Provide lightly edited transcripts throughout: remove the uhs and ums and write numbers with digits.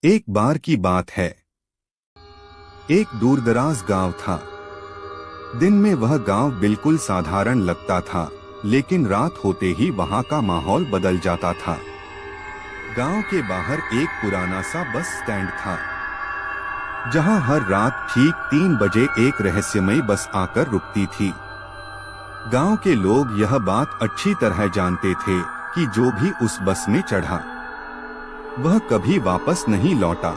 एक बार की बात है। एक दूरदराज गांव था। दिन में वह गांव बिल्कुल साधारण लगता था, लेकिन रात होते ही वहां का माहौल बदल जाता था। गांव के बाहर एक पुराना सा बस स्टैंड था, जहां हर रात ठीक 3 बजे एक रहस्यमयी बस आकर रुकती थी। गांव के लोग यह बात अच्छी तरह जानते थे कि जो भी उस बस में चढ़ा वह कभी वापस नहीं लौटा।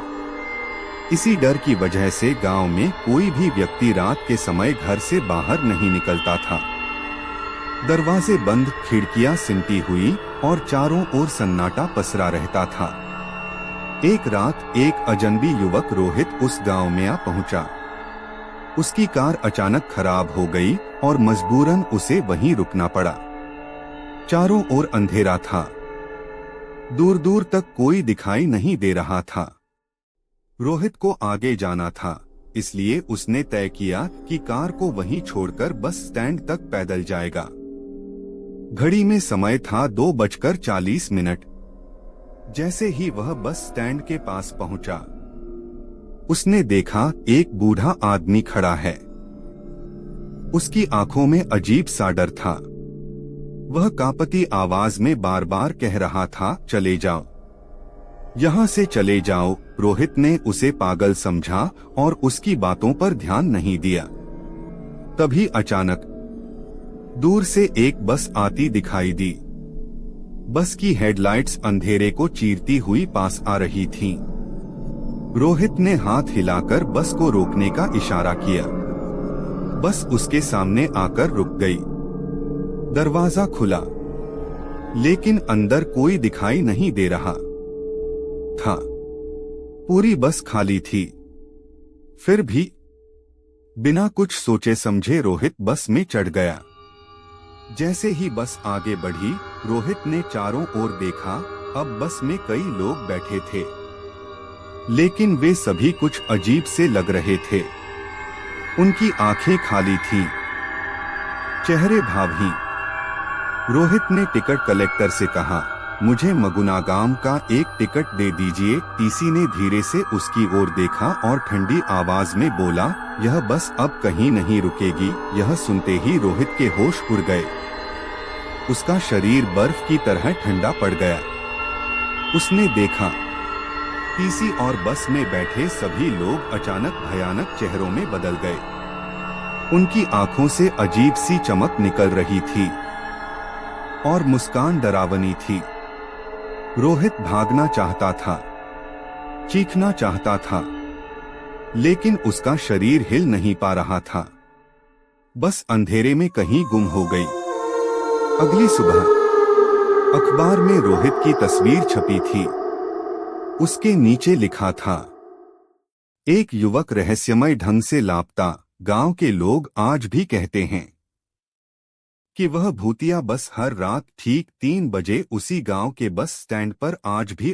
इसी डर की वजह से गांव में कोई भी व्यक्ति रात के समय घर से बाहर नहीं निकलता था। दरवाजे बंद, खिड़कियां सिमटी हुई और चारों ओर सन्नाटा पसरा रहता था। एक रात एक अजनबी युवक रोहित उस गांव में आ पहुंचा। उसकी कार अचानक खराब हो गई और मजबूरन उसे वहीं रुकना पड़ा। चारों ओर अंधेरा था, दूर दूर तक कोई दिखाई नहीं दे रहा था। रोहित को आगे जाना था, इसलिए उसने तय किया कि कार को वहीं छोड़कर बस स्टैंड तक पैदल जाएगा। घड़ी में समय था 2:40। जैसे ही वह बस स्टैंड के पास पहुंचा, उसने देखा एक बूढ़ा आदमी खड़ा है। उसकी आंखों में अजीब सा डर था। वह कांपती आवाज में बार बार कह रहा था, चले जाओ, यहाँ से चले जाओ। रोहित ने उसे पागल समझा और उसकी बातों पर ध्यान नहीं दिया। तभी अचानक दूर से एक बस आती दिखाई दी। बस की हेडलाइट्स अंधेरे को चीरती हुई पास आ रही थीं। रोहित ने हाथ हिलाकर बस को रोकने का इशारा किया। बस उसके सामने आकर रुक गई। दरवाजा खुला, लेकिन अंदर कोई दिखाई नहीं दे रहा था। पूरी बस खाली थी। फिर भी बिना कुछ सोचे समझे रोहित बस में चढ़ गया। जैसे ही बस आगे बढ़ी, रोहित ने चारों ओर देखा। अब बस में कई लोग बैठे थे, लेकिन वे सभी कुछ अजीब से लग रहे थे। उनकी आंखें खाली थीं, चेहरे भावहीन। रोहित ने टिकट कलेक्टर से कहा, मुझे मगुनागाम का एक टिकट दे दीजिए। टीसी ने धीरे से उसकी ओर देखा और ठंडी आवाज में बोला, यह बस अब कहीं नहीं रुकेगी। यह सुनते ही रोहित के होश उड़ गए। उसका शरीर बर्फ की तरह ठंडा पड़ गया। उसने देखा, टीसी और बस में बैठे सभी लोग अचानक भयानक चेहरों में बदल गए। उनकी आंखों से अजीब सी चमक निकल रही थी और मुस्कान डरावनी थी। रोहित भागना चाहता था, चीखना चाहता था, लेकिन उसका शरीर हिल नहीं पा रहा था। बस अंधेरे में कहीं गुम हो गई। अगली सुबह अखबार में रोहित की तस्वीर छपी थी। उसके नीचे लिखा था, एक युवक रहस्यमय ढंग से लापता। गांव के लोग आज भी कहते हैं कि वह भूतिया बस हर रात ठीक 3 बजे उसी गांव के बस स्टैंड पर आज भी